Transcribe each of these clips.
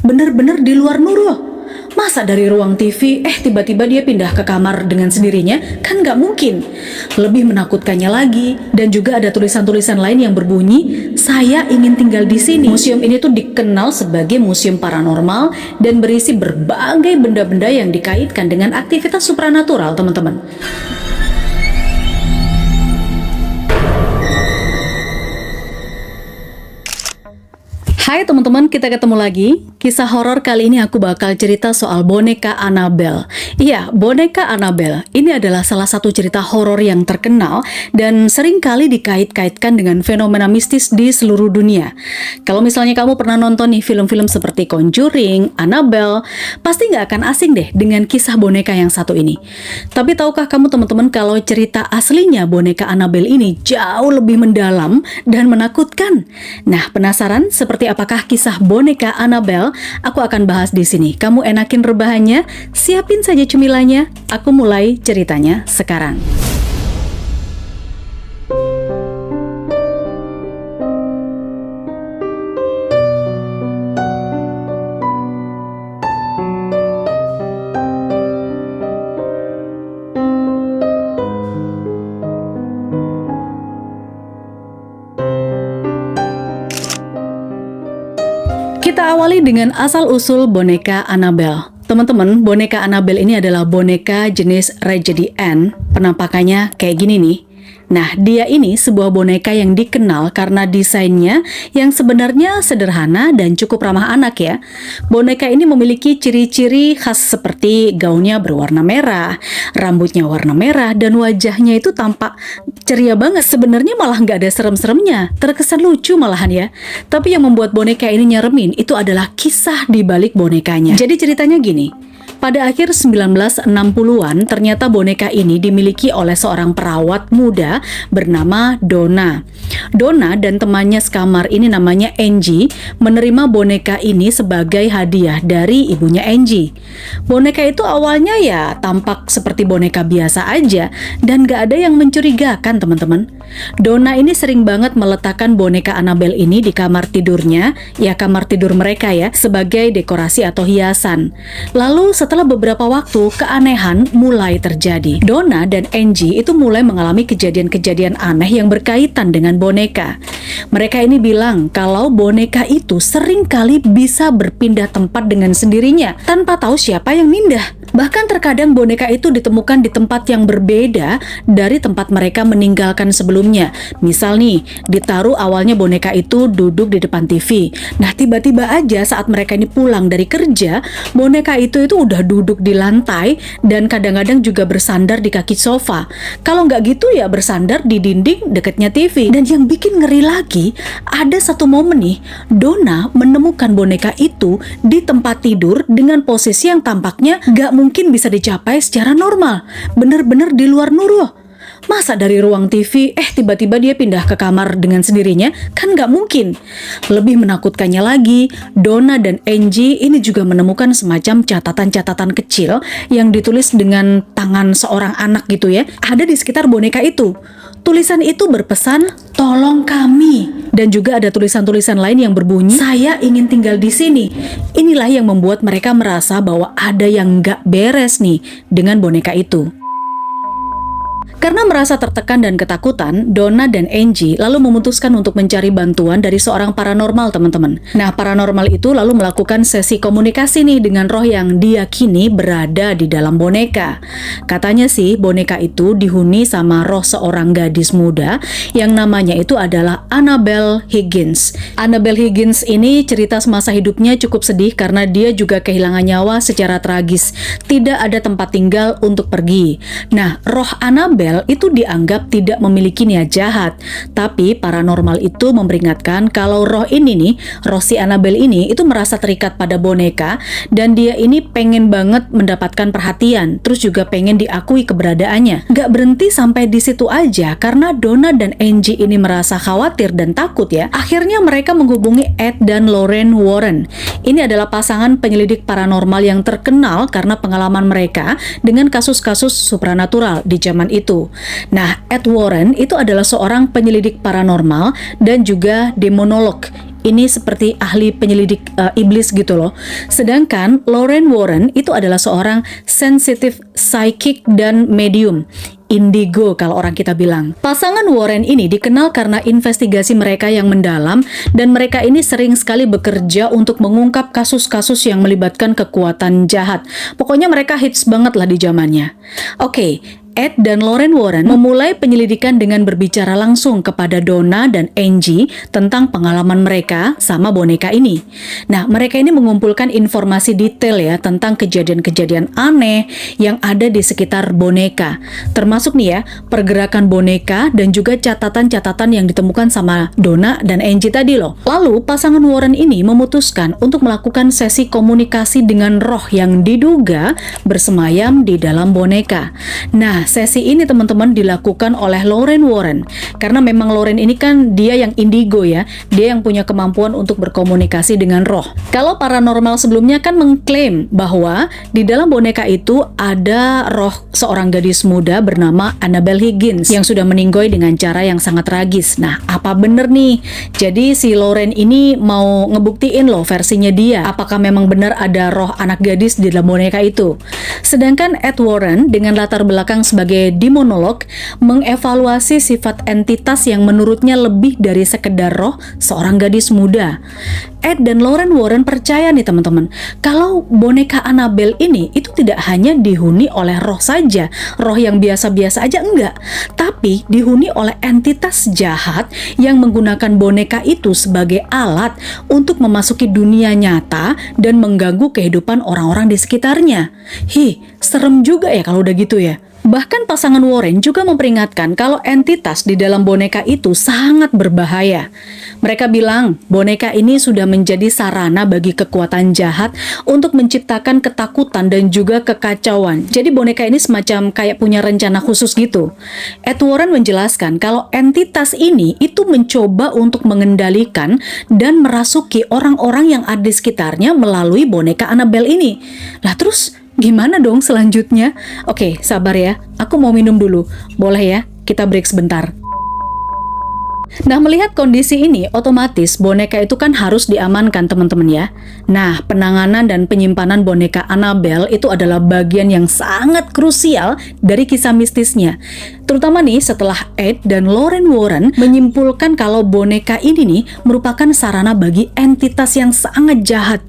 bener-bener di luar Nurul. Masa dari ruang TV, tiba-tiba dia pindah ke kamar dengan sendirinya? Kan nggak mungkin. Lebih menakutkannya lagi, dan juga ada tulisan-tulisan lain yang berbunyi, "Saya ingin tinggal di sini." Museum ini tuh dikenal sebagai museum paranormal dan berisi berbagai benda-benda yang dikaitkan dengan aktivitas supranatural, teman-teman. Hai teman-teman, kita ketemu lagi. Kisah horor kali ini aku bakal cerita soal boneka Annabelle. Iya, boneka Annabelle. Ini adalah salah satu cerita horor yang terkenal dan sering kali dikait-kaitkan dengan fenomena mistis di seluruh dunia. Kalau misalnya kamu pernah nonton nih film-film seperti Conjuring, Annabelle, pasti nggak akan asing deh dengan kisah boneka yang satu ini. Tapi tahukah kamu teman-teman kalau cerita aslinya boneka Annabelle ini jauh lebih mendalam dan menakutkan? Nah, penasaran seperti apakah kisah boneka Annabelle? Aku akan bahas di sini. Kamu enakin rebahannya, siapin saja cemilannya. Aku mulai ceritanya sekarang. Kita awali dengan asal-usul boneka Annabelle. Teman-teman, boneka Annabelle ini adalah boneka jenis Raggedy Ann. Penampakannya kayak gini nih. Nah, dia ini sebuah boneka yang dikenal karena desainnya yang sebenarnya sederhana dan cukup ramah anak ya. Boneka ini memiliki ciri-ciri khas seperti gaunnya berwarna merah, rambutnya warna merah, dan wajahnya itu tampak ceria banget. Sebenarnya malah nggak ada serem-seremnya, terkesan lucu malahan ya. Tapi yang membuat boneka ini nyeremin itu adalah kisah di balik bonekanya. Jadi ceritanya gini. Pada akhir 1960-an, ternyata boneka ini dimiliki oleh seorang perawat muda bernama Donna. Donna dan temannya sekamar ini namanya Angie menerima boneka ini sebagai hadiah dari ibunya Angie. Boneka itu awalnya ya tampak seperti boneka biasa aja dan gak ada yang mencurigakan teman-teman. Donna ini sering banget meletakkan boneka Annabelle ini di kamar tidurnya, ya kamar tidur mereka ya, sebagai dekorasi atau hiasan. Lalu setelah beberapa waktu, keanehan mulai terjadi. Donna dan Angie itu mulai mengalami kejadian-kejadian aneh yang berkaitan dengan boneka. Mereka ini bilang kalau boneka itu sering kali bisa berpindah tempat dengan sendirinya tanpa tahu siapa yang mindah. Bahkan terkadang boneka itu ditemukan di tempat yang berbeda dari tempat mereka meninggalkan sebelumnya. Misal nih, ditaruh awalnya boneka itu duduk di depan TV. Nah, tiba-tiba aja saat mereka ini pulang dari kerja, boneka itu udah duduk di lantai dan kadang-kadang juga bersandar di kaki sofa. Kalau nggak gitu ya bersandar di dinding dekatnya TV. Dan yang bikin ngeri lagi, ada satu momen nih, Donna menemukan boneka itu di tempat tidur dengan posisi yang tampaknya nggak mungkin bisa dicapai secara normal. Bener-bener di luar Nurul. Masa dari ruang TV, tiba-tiba dia pindah ke kamar dengan sendirinya? Kan nggak mungkin. Lebih menakutkannya lagi, Donna dan Angie ini juga menemukan semacam catatan-catatan kecil yang ditulis dengan tangan seorang anak gitu ya. Ada di sekitar boneka itu. Tulisan itu berpesan, "Tolong kami." Dan juga ada tulisan-tulisan lain yang berbunyi, "Saya ingin tinggal di sini." Inilah yang membuat mereka merasa bahwa ada yang nggak beres nih dengan boneka itu. Karena merasa tertekan dan ketakutan, Donna dan Angie lalu memutuskan untuk mencari bantuan dari seorang paranormal, teman-teman. Nah, paranormal itu lalu melakukan sesi komunikasi nih dengan roh yang diyakini berada di dalam boneka. Katanya sih, boneka itu dihuni sama roh seorang gadis muda yang namanya itu adalah Annabelle Higgins. Annabelle Higgins ini cerita semasa hidupnya cukup sedih karena dia juga kehilangan nyawa secara tragis. Tidak ada tempat tinggal untuk pergi. Nah, roh Annabelle itu dianggap tidak memiliki niat jahat, tapi paranormal itu memperingatkan kalau roh ini nih, roh si Annabelle ini itu merasa terikat pada boneka dan dia ini pengen banget mendapatkan perhatian, terus juga pengen diakui keberadaannya. Gak berhenti sampai di situ aja, karena Donna dan Angie ini merasa khawatir dan takut ya. Akhirnya mereka menghubungi Ed dan Lorraine Warren. Ini adalah pasangan penyelidik paranormal yang terkenal karena pengalaman mereka dengan kasus-kasus supranatural di zaman itu. Nah, Ed Warren itu adalah seorang penyelidik paranormal dan juga demonolog. ini seperti ahli penyelidik iblis gitu loh. Sedangkan Lorraine Warren itu adalah seorang sensitive psychic dan medium. Indigo kalau orang kita bilang. Pasangan Warren ini dikenal karena investigasi mereka yang mendalam dan mereka ini sering sekali bekerja untuk mengungkap kasus-kasus yang melibatkan kekuatan jahat. Pokoknya mereka hits banget lah di zamannya. Oke, Ed dan Lorraine Warren memulai penyelidikan dengan berbicara langsung kepada Donna dan Angie tentang pengalaman mereka sama boneka ini. Nah, mereka ini mengumpulkan informasi detail ya tentang kejadian-kejadian aneh yang ada di sekitar boneka. Termasuk nih ya, pergerakan boneka dan juga catatan-catatan yang ditemukan sama Donna dan Angie tadi loh. Lalu, pasangan Warren ini memutuskan untuk melakukan sesi komunikasi dengan roh yang diduga bersemayam di dalam boneka. Nah, sesi ini teman-teman dilakukan oleh Lorraine Warren karena memang Lorraine ini kan dia yang indigo ya, dia yang punya kemampuan untuk berkomunikasi dengan roh. Kalau paranormal sebelumnya kan mengklaim bahwa di dalam boneka itu ada roh seorang gadis muda bernama Annabelle Higgins yang sudah meninggoy dengan cara yang sangat tragis. Nah, apa bener nih? Jadi si Lorraine ini mau ngebuktiin loh versinya dia, apakah memang benar ada roh anak gadis di dalam boneka itu. Sedangkan Ed Warren dengan latar belakang sebagai demonolog mengevaluasi sifat entitas yang menurutnya lebih dari sekedar roh seorang gadis muda. Ed dan Lorraine Warren percaya nih teman-teman, kalau boneka Annabelle ini itu tidak hanya dihuni oleh roh saja, roh yang biasa-biasa aja enggak, tapi dihuni oleh entitas jahat yang menggunakan boneka itu sebagai alat untuk memasuki dunia nyata dan mengganggu kehidupan orang-orang di sekitarnya. Serem juga ya kalau udah gitu ya. Bahkan pasangan Warren juga memperingatkan kalau entitas di dalam boneka itu sangat berbahaya. Mereka bilang boneka ini sudah menjadi sarana bagi kekuatan jahat untuk menciptakan ketakutan dan juga kekacauan. Jadi boneka ini semacam kayak punya rencana khusus gitu. Ed Warren menjelaskan kalau entitas ini itu mencoba untuk mengendalikan dan merasuki orang-orang yang ada di sekitarnya melalui boneka Annabelle ini. Lah terus gimana dong selanjutnya? Oke, sabar ya. Aku mau minum dulu. Boleh ya? Kita break sebentar. Nah, melihat kondisi ini, otomatis boneka itu kan harus diamankan teman-teman ya. Nah, penanganan dan penyimpanan boneka Annabelle itu adalah bagian yang sangat krusial dari kisah mistisnya. Terutama nih setelah Ed dan Lorraine Warren menyimpulkan kalau boneka ini nih merupakan sarana bagi entitas yang sangat jahat.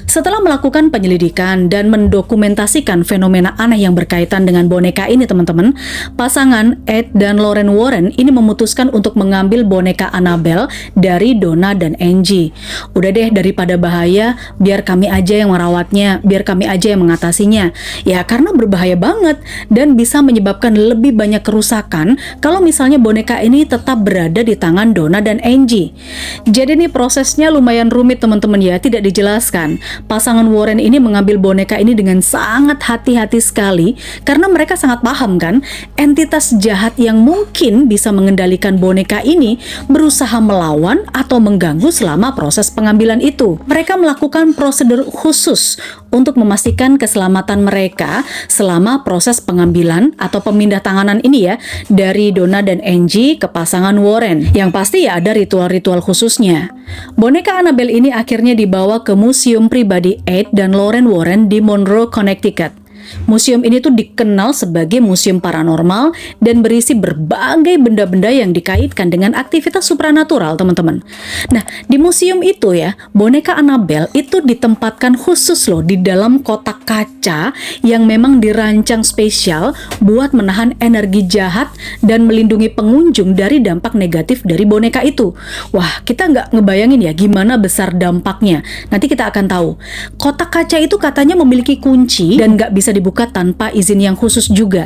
Setelah melakukan penyelidikan dan mendokumentasikan fenomena aneh yang berkaitan dengan boneka ini teman-teman, pasangan Ed dan Lorraine Warren ini memutuskan untuk mengambil boneka Annabelle dari Donna dan Angie. Udah deh, daripada bahaya, biar kami aja yang merawatnya, biar kami aja yang mengatasinya. Ya karena berbahaya banget dan bisa menyebabkan lebih banyak kerusakan kalau misalnya boneka ini tetap berada di tangan Donna dan Angie. Jadi nih prosesnya lumayan rumit teman-teman ya, tidak dijelaskan. Pasangan Warren ini mengambil boneka ini dengan sangat hati-hati sekali karena mereka sangat paham kan, entitas jahat yang mungkin bisa mengendalikan boneka ini berusaha melawan atau mengganggu selama proses pengambilan itu. Mereka melakukan prosedur khusus untuk memastikan keselamatan mereka selama proses pengambilan atau pemindah tanganan ini ya, dari Donna dan Angie ke pasangan Warren. Yang pasti ya ada ritual-ritual khususnya. Boneka Annabelle ini akhirnya dibawa ke museum pribadi Ed dan Lorraine Warren di Monroe, Connecticut. Museum ini tuh dikenal sebagai museum paranormal dan berisi berbagai benda-benda yang dikaitkan dengan aktivitas supranatural, teman-teman. Nah, di museum itu ya, boneka Annabelle itu ditempatkan khusus loh di dalam kotak kaca yang memang dirancang spesial buat menahan energi jahat dan melindungi pengunjung dari dampak negatif dari boneka itu. Wah, kita nggak ngebayangin ya gimana besar dampaknya. Nanti kita akan tahu. Kotak kaca itu katanya memiliki kunci dan nggak bisa dibuka tanpa izin yang khusus juga.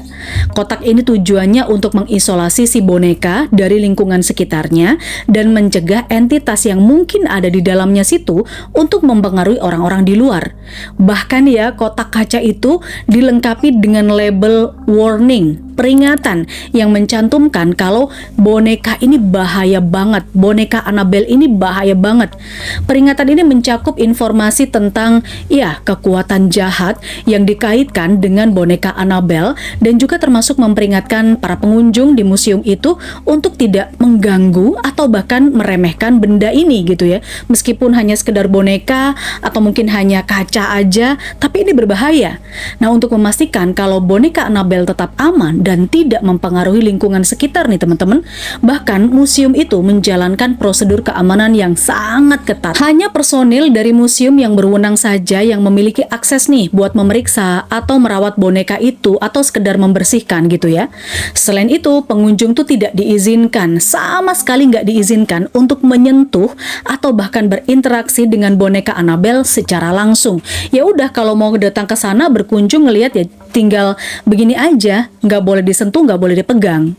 Kotak ini tujuannya untuk mengisolasi si boneka dari lingkungan sekitarnya dan mencegah entitas yang mungkin ada di dalamnya situ untuk mempengaruhi orang-orang di luar. Bahkan ya, kotak kaca itu dilengkapi dengan label warning peringatan yang mencantumkan kalau boneka ini bahaya banget, boneka Annabelle ini bahaya banget. Peringatan ini mencakup informasi tentang kekuatan jahat yang dikaitkan dengan boneka Annabelle, dan juga termasuk memperingatkan para pengunjung di museum itu untuk tidak mengganggu atau bahkan meremehkan benda ini gitu ya. Meskipun hanya sekedar boneka atau mungkin hanya kaca aja, tapi ini berbahaya. Nah, untuk memastikan kalau boneka Annabelle tetap aman dan tidak mempengaruhi lingkungan sekitar nih teman-teman, bahkan museum itu menjalankan prosedur keamanan yang sangat ketat. Hanya personil dari museum yang berwenang saja yang memiliki akses nih buat memeriksa atau merawat boneka itu atau sekedar membersihkan gitu ya. Selain itu, pengunjung tuh tidak diizinkan, sama sekali nggak diizinkan untuk menyentuh atau bahkan berinteraksi dengan boneka Annabelle secara langsung. Ya udah, kalau mau datang ke sana berkunjung ngelihat ya tinggal begini aja, nggak boleh disentuh, nggak boleh dipegang.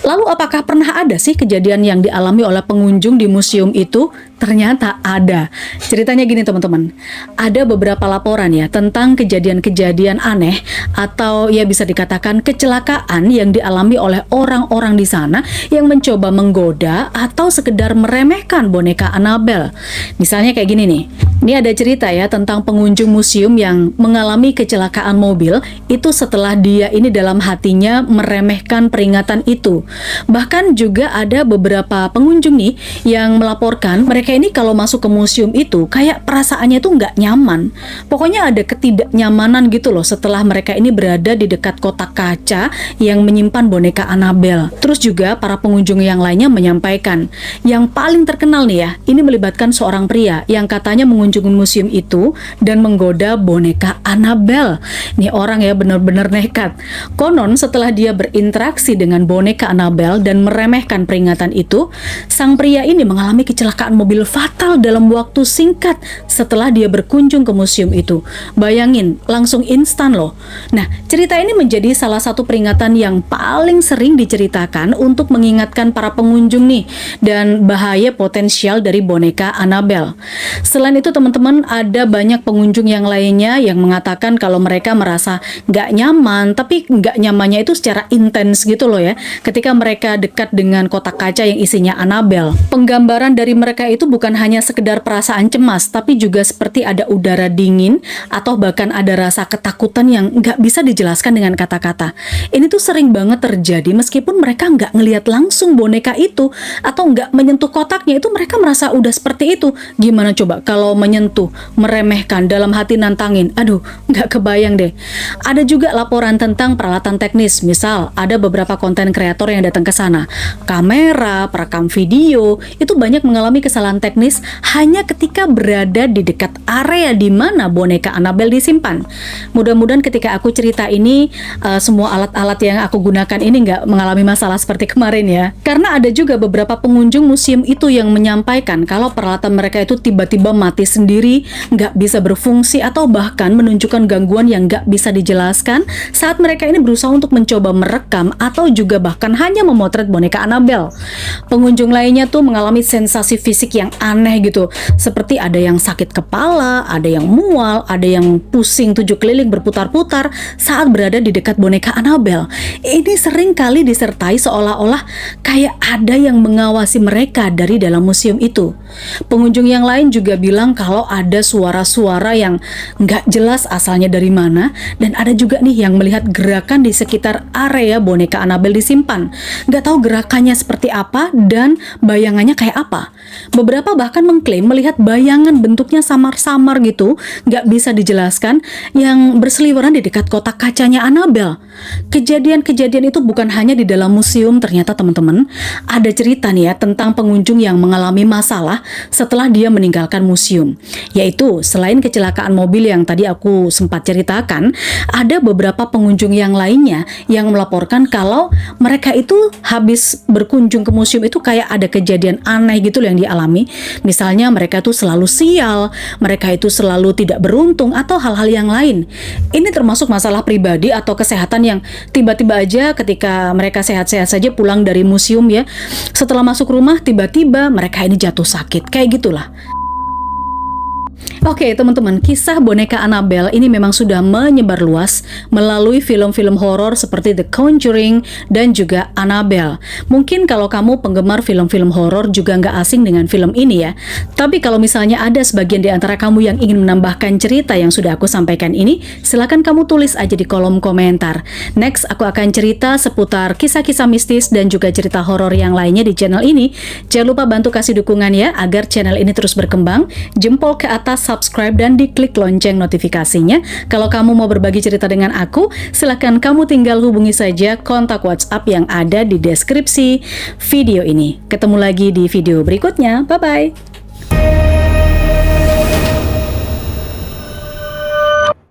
Lalu apakah pernah ada sih kejadian yang dialami oleh pengunjung di museum itu? Ternyata ada. Ceritanya gini teman-teman, ada beberapa laporan ya tentang kejadian-kejadian aneh atau ya bisa dikatakan kecelakaan yang dialami oleh orang-orang di sana yang mencoba menggoda atau sekedar meremehkan boneka Annabelle. Misalnya kayak gini nih, ini ada cerita ya tentang pengunjung museum yang mengalami kecelakaan mobil itu setelah dia ini dalam hatinya meremehkan peringatan itu. Bahkan juga ada beberapa pengunjung nih yang melaporkan mereka ini kalau masuk ke museum itu kayak perasaannya tuh nggak nyaman. Pokoknya ada ketidaknyamanan gitu loh setelah mereka ini berada di dekat kotak kaca yang menyimpan boneka Annabelle. Terus juga para pengunjung yang lainnya menyampaikan, yang paling terkenal nih ya, ini melibatkan seorang pria yang katanya mengunjungi museum itu dan menggoda boneka Annabelle. Nih orang ya benar-benar nekat. Konon setelah dia berinteraksi dengan boneka Annabelle dan meremehkan peringatan itu, sang pria ini mengalami kecelakaan mobil fatal dalam waktu singkat setelah dia berkunjung ke museum itu. Bayangin, langsung instan loh. Nah, cerita ini menjadi salah satu peringatan yang paling sering diceritakan untuk mengingatkan para pengunjung nih dan bahaya potensial dari boneka Annabelle. Selain itu teman-teman, ada banyak pengunjung yang lainnya yang mengatakan kalau mereka merasa nggak nyaman, tapi nggak nyamannya itu secara intens gitu loh ya, ketika mereka dekat dengan kotak kaca yang isinya Annabelle. Penggambaran dari mereka itu bukan hanya sekedar perasaan cemas, tapi juga seperti ada udara dingin atau bahkan ada rasa ketakutan yang nggak bisa dijelaskan dengan kata-kata. Ini tuh sering banget terjadi meskipun mereka nggak ngelihat langsung boneka itu atau nggak menyentuh kotaknya, itu mereka merasa udah seperti itu. Gimana coba kalau menyentuh, meremehkan, dalam hati nantangin? Aduh, nggak kebayang deh. Ada juga laporan tentang peralatan teknis, misal ada beberapa konten kreator yang datang ke sana. Kamera, perekam video, itu banyak mengalami kesalahan teknis hanya ketika berada di dekat area di mana boneka Annabelle disimpan. Mudah-mudahan ketika aku cerita ini, semua alat-alat yang aku gunakan ini nggak mengalami masalah seperti kemarin ya. Karena ada juga beberapa pengunjung museum itu yang menyampaikan kalau peralatan mereka itu tiba-tiba mati sendiri, nggak bisa berfungsi, atau bahkan menunjukkan gangguan yang nggak bisa dijelaskan saat mereka ini berusaha untuk mencoba merekam atau juga bahkan hanya memotret boneka Annabelle. Pengunjung lainnya tuh mengalami sensasi fisik yang aneh gitu, seperti ada yang sakit kepala, ada yang mual, ada yang pusing 7 keliling berputar-putar saat berada di dekat boneka Annabelle. Ini sering kali disertai seolah-olah kayak ada yang mengawasi mereka dari dalam museum itu. Pengunjung yang lain juga bilang kalau ada suara-suara yang nggak jelas asalnya dari mana, dan ada juga nih yang melihat gerakan di sekitar area boneka Annabelle disimpan. Nggak tahu gerakannya seperti apa dan bayangannya kayak apa. Beberapa bahkan mengklaim melihat bayangan bentuknya samar-samar gitu, nggak bisa dijelaskan, yang berseliweran di dekat kotak kacanya Annabelle. Kejadian-kejadian itu bukan hanya di dalam museum ternyata teman-teman. Ada cerita nih ya tentang pengunjung yang mengalami masalah setelah dia meninggalkan museum. Yaitu selain kecelakaan mobil yang tadi aku sempat ceritakan, ada beberapa pengunjung yang lainnya yang melaporkan kalau mereka itu habis berkunjung ke museum itu kayak ada kejadian aneh gitu loh yang dialami. Misalnya mereka tuh selalu sial, mereka itu selalu tidak beruntung, atau hal-hal yang lain. Ini termasuk masalah pribadi atau kesehatan yang tiba-tiba aja ketika mereka sehat-sehat saja pulang dari museum ya, setelah masuk rumah tiba-tiba mereka ini jatuh sakit, kayak gitulah. Oke, teman-teman, kisah boneka Annabelle ini memang sudah menyebar luas melalui film-film horor seperti The Conjuring dan juga Annabelle. Mungkin kalau kamu penggemar film-film horor juga nggak asing dengan film ini ya. Tapi kalau misalnya ada sebagian di antara kamu yang ingin menambahkan cerita yang sudah aku sampaikan ini, silakan kamu tulis aja di kolom komentar. Next, aku akan cerita seputar kisah-kisah mistis dan juga cerita horor yang lainnya di channel ini. Jangan lupa bantu kasih dukungan ya agar channel ini terus berkembang. Jempol ke atas, subscribe, dan diklik lonceng notifikasinya. Kalau kamu mau berbagi cerita dengan aku, silahkan kamu tinggal hubungi saja kontak WhatsApp yang ada di deskripsi video ini. Ketemu lagi di video berikutnya. Bye-bye.